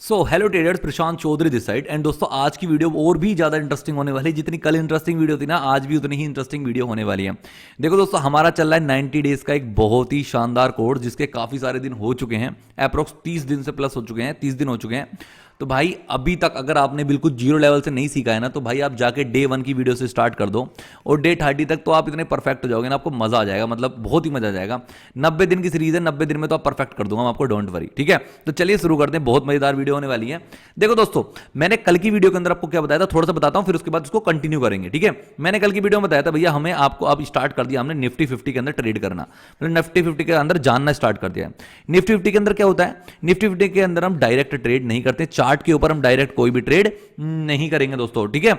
So hello traders, Prashant Chaudhary this side. And दोस्तों, आज की वीडियो और भी ज़्यादा इंटरेस्टिंग होने वाली है। जितनी कल इंटरेस्टिंग वीडियो थी ना, आज भी उतनी ही इंटरेस्टिंग वीडियो होने वाली है। देखो दोस्तों, हमारा चल रहा है 90 डेज का एक बहुत ही शानदार कोर्स, जिसके काफ़ी सारे दिन हो चुके हैं। अप्रोक्स 30 दिन से प्लस हो चुके हैं, 30 दिन हो चुके हैं। तो भाई अभी तक अगर आपने बिल्कुल जीरो लेवल से नहीं सीखा है ना, तो भाई आप जाके डे 1 की वीडियो से स्टार्ट कर दो और डे 30 तक तो आप इतने परफेक्ट हो जाओगे ना, आपको मजा आ जाएगा। मतलब बहुत ही मजा आ जाएगा। 90 दिन की सीरीज है, 90 दिन में तो आप परफेक्ट कर दूंगा आपको, डोंट वरी। ठीक है, तो चलिए शुरू करते हैं। बहुत मजेदार वीडियो होने वाली है। देखो दोस्तों, मैंने कल की वीडियो के अंदर आपको क्या बताया था, थोड़ा सा बताता हूं, फिर उसके बाद उसको कंटिन्यू करेंगे। ठीक है, मैंने कल की वीडियो में बताया था भैया, हमें आपको अब स्टार्ट कर दिया हमने निफ्टी 50 के अंदर ट्रेड करना, मतलब निफ्टी 50 के अंदर जानना स्टार्ट कर दिया है। निफ्टी 50 के अंदर क्या होता है, निफ्टी 50 के अंदर हम डायरेक्ट ट्रेड नहीं करते, चार्ट के ऊपर हम डायरेक्ट कोई भी ट्रेड नहीं करेंगे दोस्तों। ठीक है,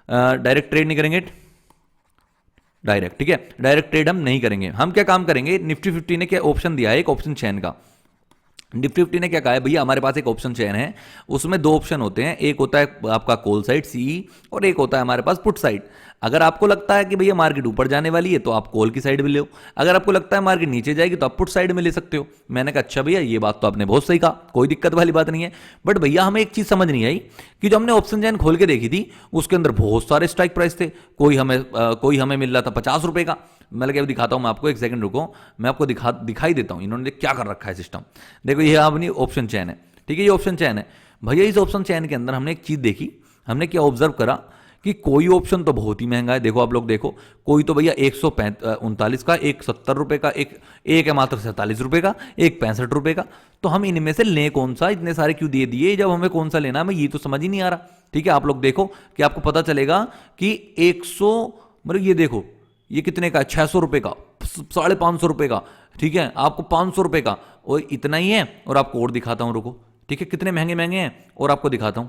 डायरेक्ट ट्रेड नहीं करेंगे, डायरेक्ट। ठीक है, डायरेक्ट ट्रेड हम नहीं करेंगे। हम क्या काम करेंगे, निफ्टी 50 ने क्या ऑप्शन दिया है, एक ऑप्शन चेन का। निफ्टी 50 ने क्या कहा है भैया, हमारे पास एक ऑप्शन चेन है, उसमें दो ऑप्शन होते हैं, एक होता है आपका कॉल साइड सीई और एक होता है हमारे पास पुट साइड। अगर आपको लगता है कि भैया मार्केट ऊपर जाने वाली है तो आप कॉल की साइड में ले लो, अगर आपको लगता है मार्केट नीचे जाएगी तो आप पुट साइड में ले सकते हो। मैंने कहा अच्छा भैया, ये बात तो आपने बहुत सही कहा, कोई दिक्कत वाली बात नहीं है। बट भैया हमें एक चीज समझ नहीं आई कि जो हमने ऑप्शन चेन खोल के देखी थी, उसके अंदर बहुत सारे स्ट्राइक प्राइस थे। कोई हमें मिल रहा था 50 रुपए का। मैं लगे दिखाता हूं मैं आपको, एक सेकंड रुको, मैं आपको दिखाई देता हूं इन्होंने क्या कर रखा है सिस्टम। देखो ये अपनी ऑप्शन चेन है। ठीक है, ये ऑप्शन चेन है भैया। इस ऑप्शन चेन के अंदर हमने एक चीज देखी, हमने क्या ऑब्जर्व करा कि कोई ऑप्शन तो बहुत ही महंगा है। देखो आप लोग देखो, कोई तो भैया 139 का, एक 70 रुपए का, एक है मात्र 47 रुपए का, एक 65 रुपए का। तो हम इनमें से लें कौन सा, इतने सारे क्यों दे दिए, जब हमें कौन सा लेना है, हमें ये तो समझ ही नहीं आ रहा। ठीक है, आप लोग देखो कि आपको पता चलेगा कि 100, मतलब ये देखो ये कितने का है, 600 रुपए का, 550 रुपए का। ठीक है, आपको 500 रुपए का, और इतना ही है। और आपको और दिखाता हूं, रुको। ठीक है, कितने महंगे महंगे हैं, और आपको दिखाता हूं।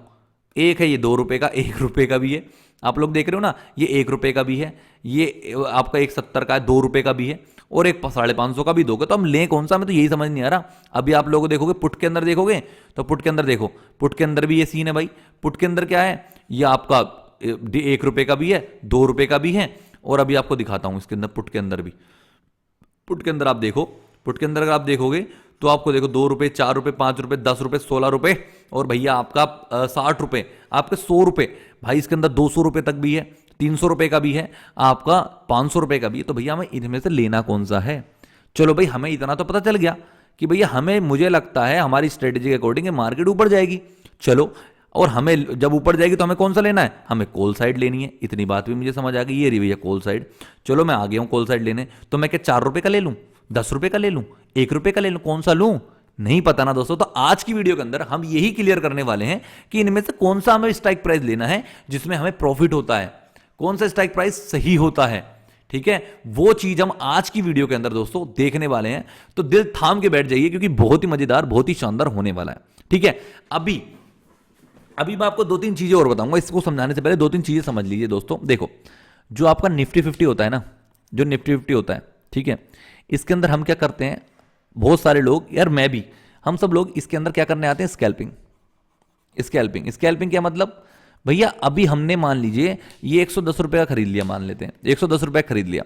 एक है ये 2 रुपए का, 1 रुपए का भी है। आप लोग देख रहे हो ना, ये 1 रुपए का भी है, ये आपका 1,70 का है, 2 रुपए का भी है, और एक 550 का भी दोगे। तो हम लें कौन सा, हमें तो यही समझ नहीं आ रहा। अभी आप लोग देखोगे पुट के अंदर, देखोगे तो पुट के अंदर देखो, पुट के अंदर भी ये सीन है भाई। पुट के अंदर क्या है, ये आपका 1 रुपए का भी है, 2 रुपए का भी है, और अभी आपको दिखाता हूं इसके अंदर, पुट के अंदर भी। पुट के अंदर आप देखो, पुट के अंदर अगर आप देखोगे तो आपको देखो 2 रुपए, 4 रुपए, 5 रुपए, 10 रुपए, 16 रुपए, और भैया आपका 60 रुपए, आपके 100 रुपए। भाई इसके अंदर 200 रुपए तक भी है, 300 रुपए का भी है, आपका 500 रुपए का भी है। तो भैया हमें इनमें से लेना कौन सा है। चलो भाई, हमें इतना तो पता चल गया कि भैया हमें, मुझे लगता है हमारी स्ट्रेटेजी के अकॉर्डिंग मार्केट ऊपर जाएगी। चलो, और हमें जब ऊपर जाएगी तो हमें कौन सा लेना है, हमें कॉल साइड लेनी है। इतनी बात भी मुझे समझ आ गई, ये रही भैया कॉल साइड। चलो मैं आ गया हूं कॉल साइड लेने। तो मैं क्या 4 रुपए का ले लूं, 10 रुपए का ले लूं, 1 रुपए का ले लूं, कौन सा लूं, नहीं पता ना दोस्तों। तो आज की वीडियो के अंदर हम यही क्लियर करने वाले हैं कि इनमें से कौन सा हमें स्ट्राइक प्राइस लेना है जिसमें हमें प्रॉफिट होता है, कौन सा स्ट्राइक प्राइस सही होता है। ठीक है, वो चीज हम आज की वीडियो के अंदर दोस्तों देखने वाले हैं। तो दिल थाम के बैठ जाइए, क्योंकि बहुत ही मजेदार, बहुत ही शानदार होने वाला है। ठीक है, अभी अभी मैं आपको 2-3 चीजें और बताऊंगा। इसको समझाने से पहले 2-3 चीजें समझ लीजिए दोस्तों। देखो, जो आपका निफ्टी 50 होता है ना, जो निफ्टी 50 होता है, ठीक है, इसके अंदर हम क्या करते हैं, बहुत सारे लोग, यार मैं भी, हम सब लोग इसके अंदर क्या करने आते हैं, स्कैल्पिंग। स्कैल्पिंग, स्कैल्पिंग क्या मतलब, भैया अभी हमने मान लीजिए ये 110 रुपए का खरीद लिया, मान लेते हैं 110 रुपए का खरीद लिया।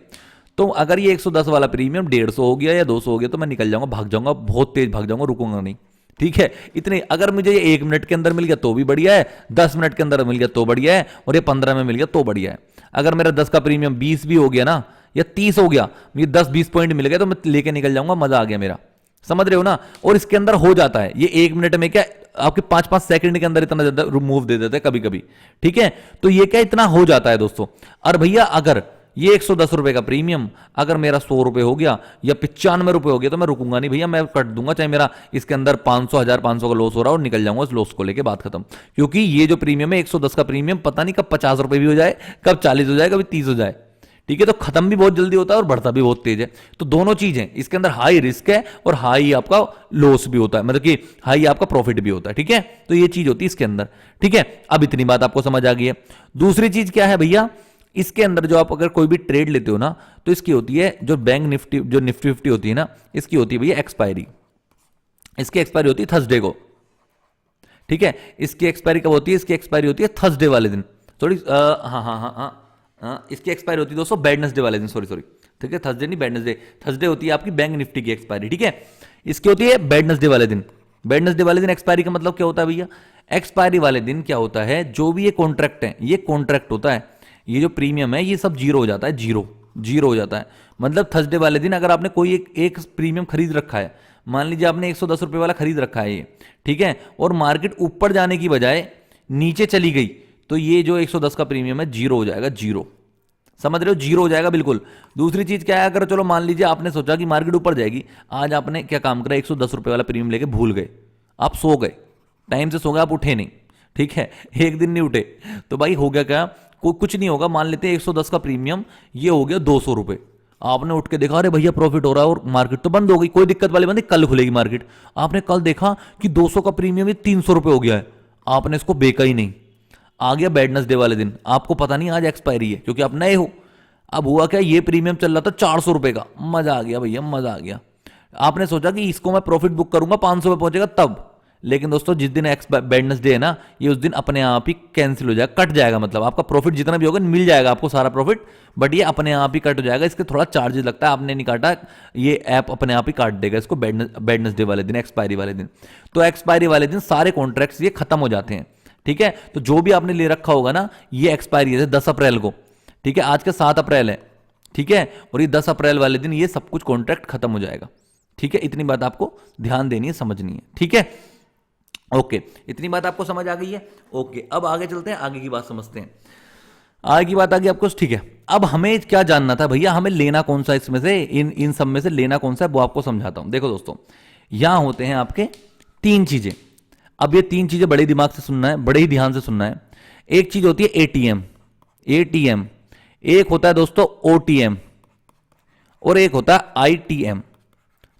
तो अगर ये 110 वाला प्रीमियम 150 हो गया या 200 हो गया, तो मैं निकल जाऊंगा, भाग जाऊंगा, बहुत तेज भाग जाऊंगा, रुकूंगा नहीं। ठीक है, इतने, अगर मुझे ये 1 मिनट के अंदर मिल गया तो भी बढ़िया है, 10 मिनट के अंदर मिल गया तो बढ़िया है, और ये 15 में मिल गया तो बढ़िया है। अगर मेरा 10 का प्रीमियम 20 भी हो गया ना, या 30 हो गया, ये 10-20 पॉइंट मिल गए तो मैं लेके निकल जाऊंगा, मजा आ गया मेरा। समझ रहे हो ना। और इसके अंदर हो जाता है ये 1 मिनट में, क्या आपके 5-5 सेकंड के अंदर इतना ज्यादा मूव दे देता है कभी कभी। ठीक है, तो ये क्या इतना हो जाता है दोस्तों। और भैया अगर ये 110 रुपए का प्रीमियम अगर मेरा 100 रुपए हो गया या 95 रुपए हो गया, तो मैं रुकूंगा नहीं भैया, मैं कट दूंगा, चाहे मेरा इसके अंदर 500, 1500 का लॉस हो रहा है, और निकल जाऊंगा उस लॉस को लेके, बात खत्म। क्योंकि ये जो प्रीमियम है 110 का प्रीमियम, पता नहीं कब 50 रुपए भी हो जाए, कब 40 हो जाए, कभी 30 हो जाए। ठीक है, तो खत्म भी बहुत जल्दी होता है और बढ़ता भी बहुत तेज है। तो दोनों चीजें इसके अंदर, हाई रिस्क है और हाई आपका लॉस भी होता है, मतलब कि हाई आपका प्रॉफिट भी होता है। ठीक है, तो ये चीज होती है इसके अंदर। ठीक है, अब इतनी बात आपको समझ आ गई है। दूसरी चीज क्या है भैया, इसके अंदर जो आप अगर कोई भी ट्रेड लेते हो ना, तो इसकी होती है जो बैंक निफ्टी, जो निफ्टी 50 होती है ना, इसकी होती है भैया एक्सपायरी। इसकी एक्सपायरी होती है थर्सडे को। ठीक है, इसकी एक्सपायरी कब होती है, इसकी एक्सपायरी होती है थर्सडे वाले दिन। सॉरी, हाँ हाँ हाँ हाँ, इसकी एक्सपायरी होती है दोस्तों वेडनेसडे वाले दिन, सॉरी सॉरी। ठीक है, थर्सडे नहीं वेडनेसडे, थर्सडे होती है आपकी बैंक निफ्टी की एक्सपायरी। ठीक है, इसकी होती है वेडनेसडे वाले दिन। वेडनेसडे वाले दिन एक्सपायरी का मतलब क्या होता है भैया? एक्सपायरी वाले दिन क्या होता है, जो भी ये कॉन्ट्रैक्ट है, ये कॉन्ट्रैक्ट होता है, ये जो प्रीमियम है ये सब जीरो हो जाता है, जीरो जीरो हो जाता है। मतलब थर्सडे वाले दिन अगर आपने कोई एक प्रीमियम खरीद रखा है, मान लीजिए आपने 110 रुपये वाला खरीद रखा है ये, ठीक है, और मार्केट ऊपर जाने की बजाय नीचे चली गई, तो ये जो 110 का प्रीमियम है जीरो हो जाएगा, जीरो। समझ रहे हो? जीरो हो जाएगा बिल्कुल। दूसरी चीज क्या है, अगर चलो मान लीजिए आपने सोचा कि मार्केट ऊपर जाएगी, आज आपने क्या काम करा, 110 रुपये वाला प्रीमियम लेके भूल गए, आप सो गए, टाइम से सो गए, आप उठे नहीं, ठीक है, एक दिन नहीं उठे, तो भाई हो गया क्या, कुछ नहीं होगा। मान लेते हैं 110 का प्रीमियम ये हो गया 200 रुपये, आपने उठ के देखा अरे भैया प्रॉफिट हो रहा है और मार्केट तो बंद हो गई, कोई दिक्कत वाली बंद, कल खुलेगी मार्केट। आपने कल देखा कि 200 का प्रीमियम ये 300 रुपये हो गया है, आपने इसको बेचा ही नहीं। आ गया वेडनेसडे वाले दिन, आपको पता नहीं आज एक्सपायरी है क्योंकि आप नए हो। अब हुआ क्या, ये प्रीमियम चल रहा था 400 रुपये का, मजा आ गया भैया, मजा आ गया। आपने सोचा कि इसको मैं प्रॉफिट बुक करूंगा 500 पे पहुंचेगा तब, लेकिन दोस्तों जिस दिन वेडनेसडे है ना, ये उस दिन अपने आप ही कैंसिल हो जाएगा, कट जाएगा। मतलब आपका प्रॉफिट जितना भी होगा मिल जाएगा आपको सारा प्रॉफिट, बट ये अपने आप ही कट हो जाएगा। इसके थोड़ा चार्जेस लगता है, आपने नहीं काटा, ये ऐप अपने आप ही काट देगा इसको वेडनेसडे वाले दिन, एक्सपायरी वाले दिन। तो एक्सपायरी वाले दिन सारे कॉन्ट्रैक्ट्स ये खत्म हो जाते हैं, ठीक है। तो जो भी आपने ले रखा होगा ना, ये एक्सपायरी है 10 अप्रैल को, ठीक है, आज का 7 अप्रैल है, ठीक है, और ये 10 अप्रैल वाले दिन ये सब कुछ कॉन्ट्रैक्ट खत्म हो जाएगा, ठीक है। इतनी बात आपको ध्यान देनी है, समझनी है, ठीक है, ओके। इतनी बात आपको समझ आ गई है, ओके। अब आगे चलते हैं, आगे की बात समझते हैं। आगे की बात आ गई आपको, ठीक है। अब हमें क्या जानना था भैया, हमें लेना कौन सा इसमें से, इन सब में से लेना कौन सा है, वो आपको समझाता हूं। देखो दोस्तों, यहां होते हैं आपके 3 चीजें। अब ये 3 चीजें बड़े दिमाग से सुनना है, बड़े ही ध्यान से सुनना है। एक चीज होती है एटीएम, एटीएम, एक होता है दोस्तों ओटीएम, और एक होता है आईटीएम।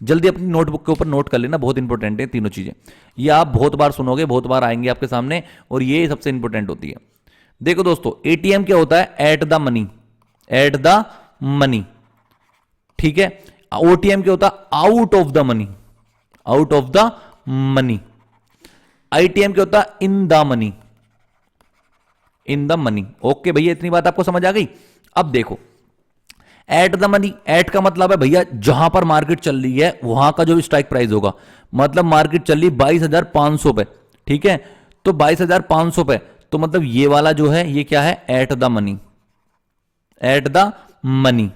जल्दी अपनी नोटबुक के ऊपर नोट कर लेना, बहुत इंपॉर्टेंट है तीनों चीजें। ये आप बहुत बार सुनोगे, बहुत बार आएंगे आपके सामने, और ये सबसे इंपॉर्टेंट होती है। देखो दोस्तों, एटीएम क्या होता है, at the money, at the money, ठीक है। ओटीएम क्या होता है, out of the money, out of the money. ITM क्या होता है, in the money, in the money. Okay भैया, इतनी बात आपको समझ आ गई। अब देखो, एट द मनी, एट का मतलब है भैया जहां पर मार्केट चल रही है वहां का जो स्ट्राइक प्राइस होगा। मतलब मार्केट चल रही 22,500 पे, ठीक है, तो 22,500 पे, तो मतलब ये वाला जो है ये क्या है, at the money, at the money.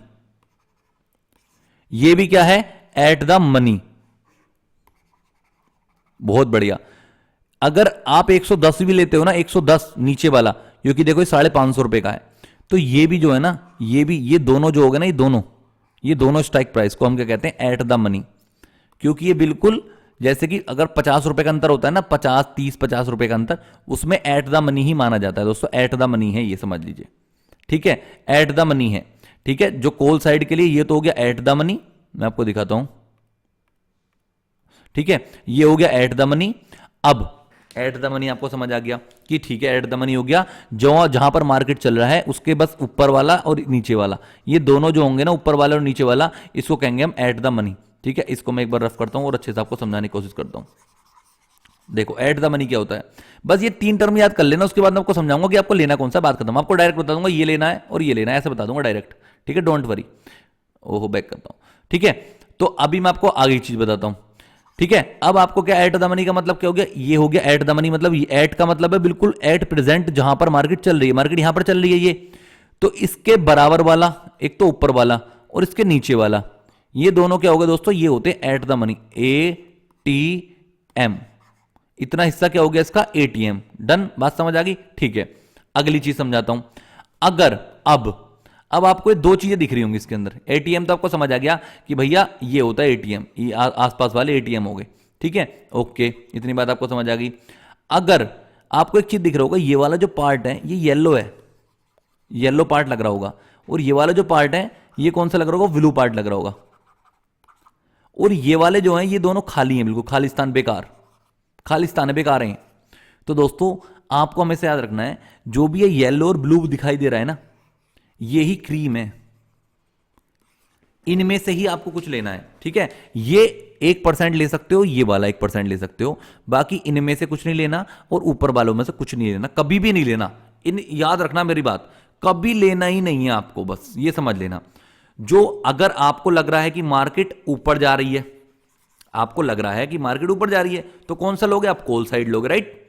ये भी क्या है, एट द मनी। बहुत बढ़िया। अगर आप 110 भी लेते हो ना, 110 नीचे वाला, क्योंकि देखो ये 550 रुपए का है, तो ये भी जो है ना, ये भी, ये दोनों जो हो गए ना, ये दोनों स्ट्राइक प्राइस को हम क्या कहते हैं, एट द मनी। क्योंकि ये बिल्कुल जैसे कि अगर 50 रुपए का अंतर होता है ना, 50, 30, 50 रुपए का अंतर, उसमें एट द मनी ही माना जाता है दोस्तों, एट द मनी है, ये समझ लीजिए, ठीक है, एट द मनी है, ठीक है। जो कॉल साइड के लिए ये तो हो गया एट द मनी, मैं आपको दिखाता हूं, ठीक है, ये हो गया एट द मनी। अब एट द मनी आपको समझ आ गया कि ठीक है, एट द मनी हो गया जहां पर मार्केट चल रहा है उसके बस ऊपर वाला और नीचे वाला, ये दोनों जो होंगे ना, ऊपर वाला और नीचे वाला, इसको कहेंगे हम एट द मनी, ठीक है। इसको मैं एक बार रफ करता हूं और अच्छे से आपको समझाने की कोशिश करता हूं। देखो एट द मनी क्या होता है, बस ये 3 टर्म याद कर लेना, उसके बाद मैं आपको समझाऊंगा कि आपको लेना कौन सा, बात खत्म। आपको डायरेक्ट बता दूंगा ये लेना है और ये लेना है, ऐसे बता दूंगा डायरेक्ट, ठीक है, डोंट वरी। ओहो, बैक करता हूं, ठीक है। तो अभी मैं आपको आगे चीज बताता हूं, ठीक है। अब आपको क्या एट द मनी का मतलब क्या हो गया, ये हो गया एट द मनी, मतलब एट का मतलब है बिल्कुल एट प्रेजेंट, जहां पर मार्केट चल रही है, मार्केट यहां पर चल रही है ये, तो इसके बराबर वाला, एक तो ऊपर वाला और इसके नीचे वाला, ये दोनों क्या हो गए दोस्तों, ये होते हैं एट द मनी, एटीएम। इतना हिस्सा क्या हो गया इसका, एटीएम। डन, बात समझ आ गई, ठीक है। अगली चीज समझाता हूं। अगर अब आपको ये 2 चीजें दिख रही होंगी इसके अंदर, एटीएम तो आपको समझ आ गया कि भैया ये होता है एटीएम, ये आसपास वाले एटीएम हो गए, ठीक है, ओके। इतनी बात आपको समझ आ गई। अगर आपको एक चीज दिख रहा होगा, ये वाला जो पार्ट है ये येलो है, येलो पार्ट लग रहा होगा, और ये वाला जो पार्ट है ये कौन सा लग रहा होगा, ब्लू पार्ट लग रहा होगा, और ये वाले जो हैं ये दोनों खाली हैं, बिल्कुल खालिस्तान, बेकार, खालिस्तान है, बेकार हैं। तो दोस्तों आपको हमेशा याद रखना है, जो भी ये येलो और ब्लू दिखाई दे रहा है ना, ये ही क्रीम है, इनमें से ही आपको कुछ लेना है, ठीक है। ये 1% ले सकते हो, ये वाला 1% ले सकते हो, बाकी इनमें से कुछ नहीं लेना, और ऊपर वालों में से कुछ नहीं लेना, कभी भी नहीं लेना। इन याद रखना मेरी बात, कभी लेना ही नहीं है आपको, बस ये समझ लेना। जो अगर आपको लग रहा है कि मार्केट ऊपर जा रही है, आपको लग रहा है कि मार्केट ऊपर जा रही है, तो कौन सा लोगे आप? कॉल साइड लोगे, राइट।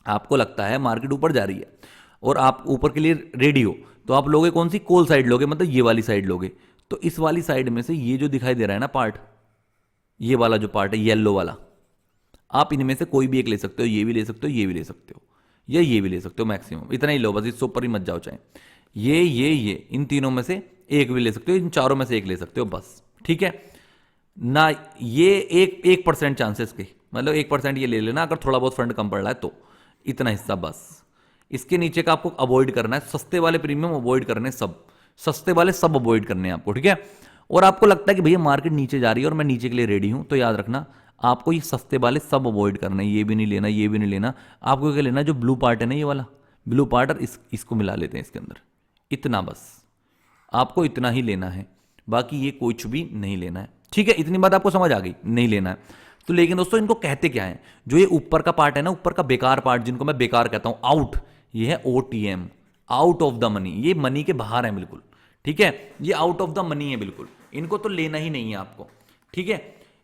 आपको लगता है मार्केट ऊपर जा रही है और आप ऊपर के लिए रेडी हो, तो आप लोगे कौन सी? कॉल साइड लोगे, मतलब ये वाली साइड लोगे। तो इस वाली साइड में से ये जो दिखाई दे रहा है ना पार्ट, ये वाला जो पार्ट है येलो वाला, आप इनमें से कोई भी एक ले सकते हो, ये भी ले सकते हो, ये भी ले सकते हो, या ये भी ले सकते हो, मैक्सिमम इतना ही लो बस, इससे ऊपर ही मत जाओ चाहे। ये इन तीनों में से एक भी ले सकते हो, इन चारों में से एक ले सकते हो बस, ठीक है ना। ये 1% चांसेस के, मतलब 1% ये ले लेना अगर थोड़ा बहुत फंड कम पड़ रहा है तो, इतना हिस्सा बस। इसके नीचे का आपको अवॉइड करना है, सस्ते वाले प्रीमियम अवॉइड करने, सब सस्ते वाले सब अवॉइड करने हैं आपको, ठीक है। और आपको लगता है कि भैया मार्केट नीचे जा रही है और मैं नीचे के लिए रेडी हूं, तो याद रखना आपको ये सस्ते वाले सब अवॉइड करना है, ये भी नहीं लेना, ये भी नहीं लेना। आपको क्या लेना? जो ब्लू पार्ट है ना, ये वाला ब्लू पार्ट, और इसको मिला लेते हैं इसके अंदर, इतना बस आपको इतना ही लेना है, बाकी ये कुछ भी नहीं लेना है, ठीक है। इतनी बात आपको समझ आ गई? नहीं लेना है तो। लेकिन दोस्तों इनको कहते क्या है? जो ये ऊपर का पार्ट है ना, ऊपर का बेकार पार्ट, जिनको मैं बेकार कहता हूं, आउट, ये है OTM, out of the money. ये मनी के बाहर है बिल्कुल, ठीक है, ये आउट ऑफ द मनी है बिल्कुल। इनको तो लेना ही नहीं है आपको, ठीक है।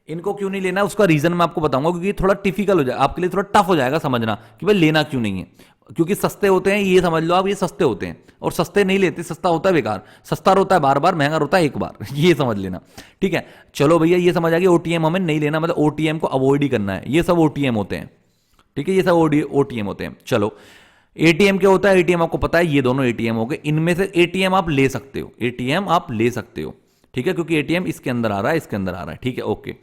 इनको क्यों नहीं लेना, उसका रीजन मैं आपको बताऊंगा, क्योंकि थोड़ा टिपिकल हो जाए आपके लिए, थोड़ा टफ हो जाएगा समझना कि भाई लेना क्यों नहीं है। क्योंकि सस्ते होते हैं, ये समझ लो आप, ये सस्ते होते हैं, और सस्ते नहीं लेते, सस्ता होता है बेकार, सस्ता होता है बार बार, महंगा होता है एक बार, ये समझ लेना, ठीक है। चलो भैया ये समझ आ गया, OTM हमें नहीं लेना, मतलब OTM को अवॉइड ही करना है, ये सब OTM होते हैं, ठीक है, ये सब OTM होते हैं। चलो ATM क्या होता है? ATM आपको पता है, ये दोनों ATM हो गए, इनमें से ATM आप ले सकते हो, ATM आप ले सकते हो, ठीक है, क्योंकि ATM इसके अंदर आ रहा है, इसके अंदर आ रहा है, ठीक है, ओके।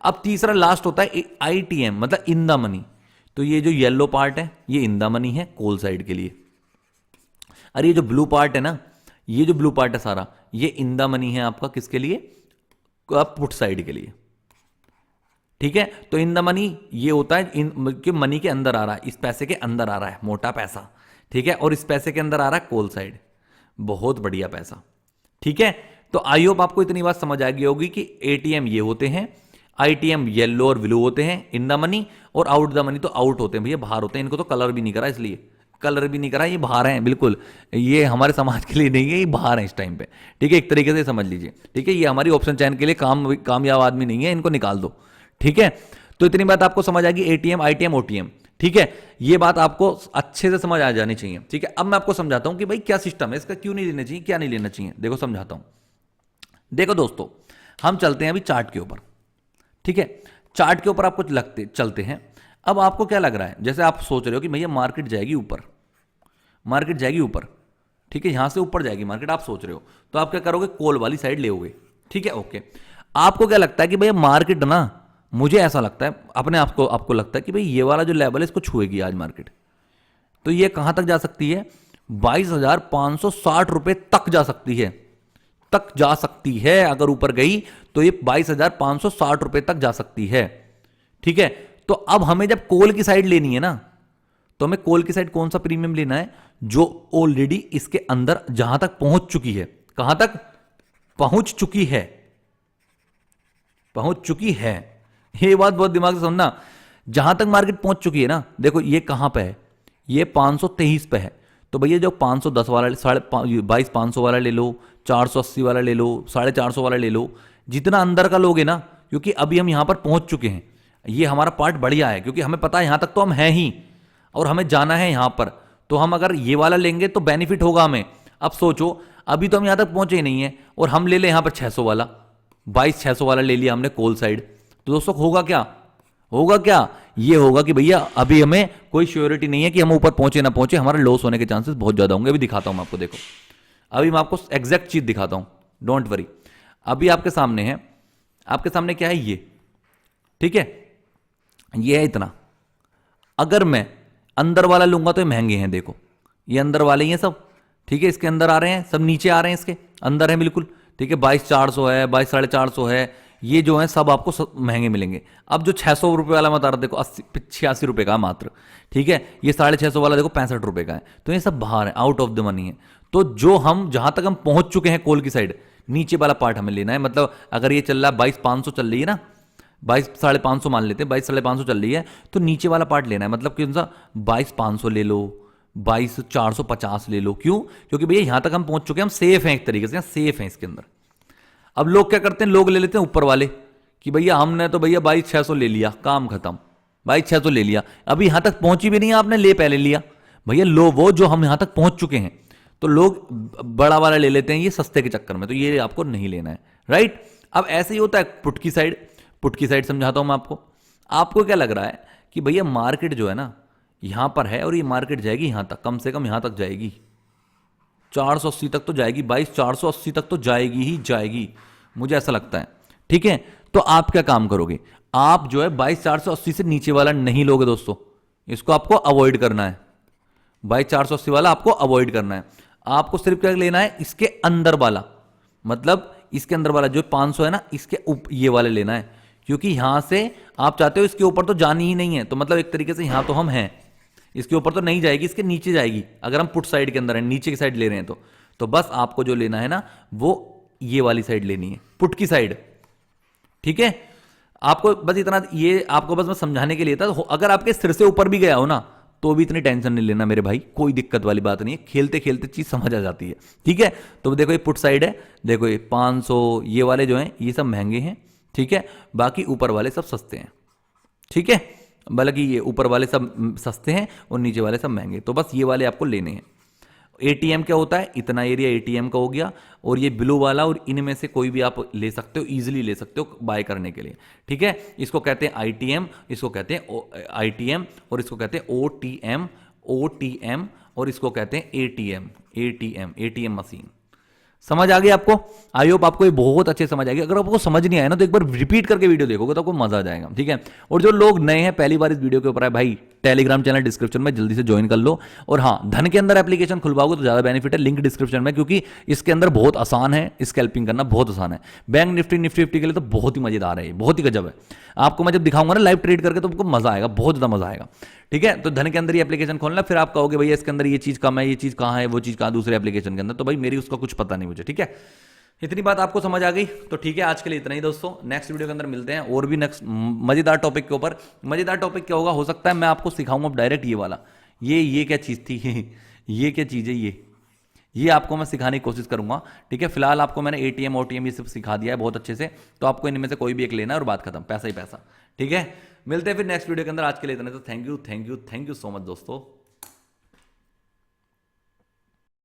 अब तीसरा लास्ट होता है ITM, मतलब इन द मनी। तो ये जो येलो पार्ट है ये इन द मनी है कॉल साइड के लिए, अरे ये जो ब्लू पार्ट है ना, ये जो ब्लू पार्ट है सारा, ये इन द मनी है आपका, किसके लिए? पुट साइड के लिए, ठीक है। तो इन द मनी ये होता है कि मनी के अंदर आ रहा है, इस पैसे के अंदर आ रहा है मोटा पैसा, ठीक है, और इस पैसे के अंदर आ रहा है कॉल साइड, बहुत बढ़िया पैसा, ठीक है। तो आई होप आपको इतनी बात समझ आ गई होगी कि ATM ये होते हैं, ITM येलो और ब्लू होते हैं इन द मनी, और आउट द मनी तो आउट होते हैं भैया, बाहर होते हैं। इनको तो कलर भी नहीं करा, इसलिए कलर भी नहीं करा, ये बाहर हैं बिल्कुल, ये हमारे समाज के लिए नहीं है, ये बाहर हैं इस टाइम पे, ठीक है, एक तरीके से समझ लीजिए, ठीक है। ये हमारी ऑप्शन चयन के लिए कामयाब आदमी नहीं है, इनको निकाल दो, ठीक है। तो इतनी बात आपको समझ आ गई, ATM ITM OTM, ठीक है। ये बात आपको अच्छे से समझ आ जानी चाहिए, ठीक है। अब मैं आपको समझाता हूं कि भाई क्या सिस्टम है इसका, क्यों नहीं लेना चाहिए, क्या नहीं लेना चाहिए, देखो समझाता हूं। देखो दोस्तों, हम चलते हैं अभी चार्ट के ऊपर, ठीक है, चार्ट के ऊपर आपको चलते हैं। अब आपको क्या लग रहा है? जैसे आप सोच रहे हो कि भैया मार्केट जाएगी ऊपर, मार्केट जाएगी ऊपर, ठीक है, यहां से ऊपर जाएगी मार्केट, आप सोच रहे हो, तो आप क्या करोगे? कॉल वाली साइड ले, ठीक है, ओके। आपको क्या लगता है कि भैया मार्केट ना, मुझे ऐसा लगता है अपने आपको लगता है कि भाई ये वाला जो लेवल है इसको छुएगी आज मार्केट, तो ये कहां तक जा सकती है? 22,560 रुपए तक जा सकती है, तक जा सकती है। अगर ऊपर गई तो ये 22,560 रुपए तक जा सकती है, ठीक है। तो अब हमें जब कॉल की साइड लेनी है ना, तो हमें कॉल की साइड कौन सा प्रीमियम लेना है? जो ऑलरेडी इसके अंदर जहां तक पहुंच चुकी है, कहां तक पहुंच चुकी है? पहुंच चुकी है, ये बात बहुत दिमाग से समझना। जहां तक मार्केट पहुंच चुकी है ना, देखो ये कहां पे है, ये 523 पे है, तो भैया जो 510 वाला, 22,500 वाला ले लो, 480 वाला ले लो, 450 वाला ले लो, जितना अंदर का लोगे ना, क्योंकि अभी हम यहां पर पहुंच चुके हैं, ये हमारा पार्ट बढ़िया है, क्योंकि हमें पता है यहां तक तो हम हैं ही, और हमें जाना है यहां पर, तो हम अगर ये वाला लेंगे तो बेनिफिट होगा हमें। अब सोचो, अभी तो हम यहां तक पहुंचे ही नहीं है, और हम ले लें यहां पर 600 वाला, 22,600 वाला ले लिया हमने कॉल साइड, तो दोस्तों होगा क्या? होगा क्या? ये होगा कि भैया अभी हमें कोई श्योरिटी नहीं है कि हम ऊपर पहुंचे ना पहुंचे, हमारा लॉस होने के चांसेस बहुत ज्यादा होंगे। अभी दिखाता हूं मैं आपको, देखो अभी मैं आपको एग्जैक्ट चीज दिखाता हूं, डोंट वरी। अभी आपके सामने है, आपके सामने क्या है? ये, ठीक है, ये है इतना। अगर मैं अंदर वाला लूंगा तो ये महंगे हैं, देखो ये अंदर वाले ही हैं सब, ठीक है, इसके अंदर आ रहे हैं सब, नीचे आ रहे हैं, इसके अंदर है बिल्कुल, ठीक है। 22,400 है, 22,450 है, ये जो है सब आपको सब महंगे मिलेंगे। अब जो 600 रुपये वाला मैं बता रहा, देखो 86 रुपये का मात्र, ठीक है। ये 650 वाला देखो 65 रुपये का है, तो ये सब बाहर है, आउट ऑफ द मनी है। तो जो हम जहां तक हम पहुंच चुके हैं कॉल की साइड, नीचे वाला पार्ट हमें लेना है। मतलब अगर ये चल रहा है 22,500 चल रही है ना, 22,550 मान लेते हैं, 22,550 चल रही है, तो नीचे वाला पार्ट लेना है। मतलब कौन सा? 22,500 ले लो, 22,450 ले लो। क्यों? क्योंकि भैया यहां तक हम पहुंच चुके हैं, हम सेफ हैं, एक तरीके से सेफ हैं इसके अंदर। अब लोग क्या करते हैं? लोग ले लेते हैं ऊपर वाले, कि भैया हमने तो भैया 22,600 ले लिया, काम खत्म, 22,600 ले लिया, अभी यहां तक पहुंची भी नहीं है, आपने ले पहले लिया। भैया लो वो जो हम यहां तक पहुंच चुके हैं, तो लोग बड़ा वाला ले लेते हैं ये सस्ते के चक्कर में, तो ये आपको नहीं लेना है, राइट। अब ऐसे ही होता है पुट की साइड। पुट की साइड समझाता हूं मैं आपको। आपको क्या लग रहा है कि भैया मार्केट जो है ना यहां पर है और ये मार्केट जाएगी यहां तक, कम से कम यहां तक जाएगी, 480 तक तो जाएगी, 22,480 तक तो जाएगी ही जाएगी, मुझे ऐसा लगता है, ठीक है। तो आप क्या काम करोगे, आप जो है 22,480 से नीचे वाला नहीं लोगे दोस्तों, इसको आपको अवॉइड करना है, 22,480 वाला आपको अवॉइड करना है। आपको सिर्फ क्या लेना है, इसके अंदर वाला, मतलब इसके अंदर वाला जो 500 है ना, इसके ये वाले लेना है, क्योंकि यहां से आप चाहते हो इसके ऊपर तो जानी ही नहीं है, तो मतलब एक तरीके से यहां तो हम हैं, इसके ऊपर तो नहीं जाएगी, इसके नीचे जाएगी, अगर हम पुट साइड के अंदर है, नीचे की साइड ले रहे हैं तो बस आपको जो लेना है ना वो ये वाली साइड लेनी है, पुट की साइड, ठीक है। आपको बस इतना, ये आपको बस मैं समझाने के लिए था। अगर आपके सिर से ऊपर भी गया हो ना तो भी इतनी टेंशन नहीं लेना मेरे भाई, कोई दिक्कत वाली बात नहीं है, खेलते खेलते चीज समझ आ जाती है, ठीक है। तो देखो ये पुट साइड है, देखो ये 500, ये वाले जो हैं ये सब महंगे हैं, ठीक है, बाकी ऊपर वाले सब सस्ते हैं, ठीक है। बल्कि ये ऊपर वाले सब सस्ते हैं और नीचे वाले सब महंगे, तो बस ये वाले आपको लेने हैं। एटीएम क्या होता है, इतना एरिया एटीएम का हो गया, और ये ब्लू वाला, और इनमें से कोई भी आप ले सकते हो, इजीली ले सकते हो बाय करने के लिए, ठीक है। इसको कहते हैं आईटीएम, इसको कहते हैं आईटीएम, और इसको कहते हैं ओटीएम, ओटीएम, और इसको कहते हैं एटीएम, एटीएम, एटीएम मशीन। समझ आ गई आपको? आई होप आपको ये बहुत अच्छे समझ आ गई। अगर आपको समझ नहीं आया ना तो एक बार रिपीट करके वीडियो देखोगे तो आपको मजा आ जाएगा, ठीक है। और जो लोग नए हैं पहली बार इस वीडियो के ऊपर आए, भाई टेलीग्राम चैनल डिस्क्रिप्शन में जल्दी से ज्वाइन कर लो। और हाँ, धन के अंदर एप्लीकेशन खुलवाओगे तो ज्यादा बेनिफिट है, लिंक डिस्क्रिप्शन में, क्योंकि इसके अंदर बहुत आसान है, स्कैल्पिंग करना बहुत आसान है। बैंक निफ्टी निफ्टी के लिए तो बहुत ही मजेदार है, बहुत ही गजब है। आपको मैं जब दिखाऊंगा ना लाइव ट्रेड करके तो आपको मजा आएगा, बहुत ज्यादा मजा आएगा, ठीक है। तो धन के अंदर ये एप्लीकेशन खोलना, फिर आप कहोगे भैया इसके अंदर ये चीज कम है, ये चीज कहाँ है, वो चीज कहाँ दूसरे एप्लीकेशन के अंदर, तो भाई मेरी उसका कुछ पता नहीं मुझे, ठीक है। इतनी बात आपको समझ आ गई तो ठीक है, आज के लिए इतना ही दोस्तों। नेक्स्ट वीडियो के अंदर मिलते हैं और भी नेक्स्ट मजेदार टॉपिक के ऊपर। मजेदार टॉपिक क्या होगा, हो सकता है मैं आपको सिखाऊंगा डायरेक्ट ये वाला, ये क्या चीज़ थी ये क्या चीज़ है, ये आपको मैं सिखाने की कोशिश करूंगा, ठीक है। फिलहाल आपको मैंने एटीएम ओटीएम ये सब सिखा दिया है बहुत अच्छे से, तो आपको इनमें से कोई भी एक लेना है और बात खत्म, पैसा ही पैसा, ठीक है। मिलते हैं फिर नेक्स्ट वीडियो के अंदर, आज के लिए इतना। तो थैंक यू सो मच दोस्तों।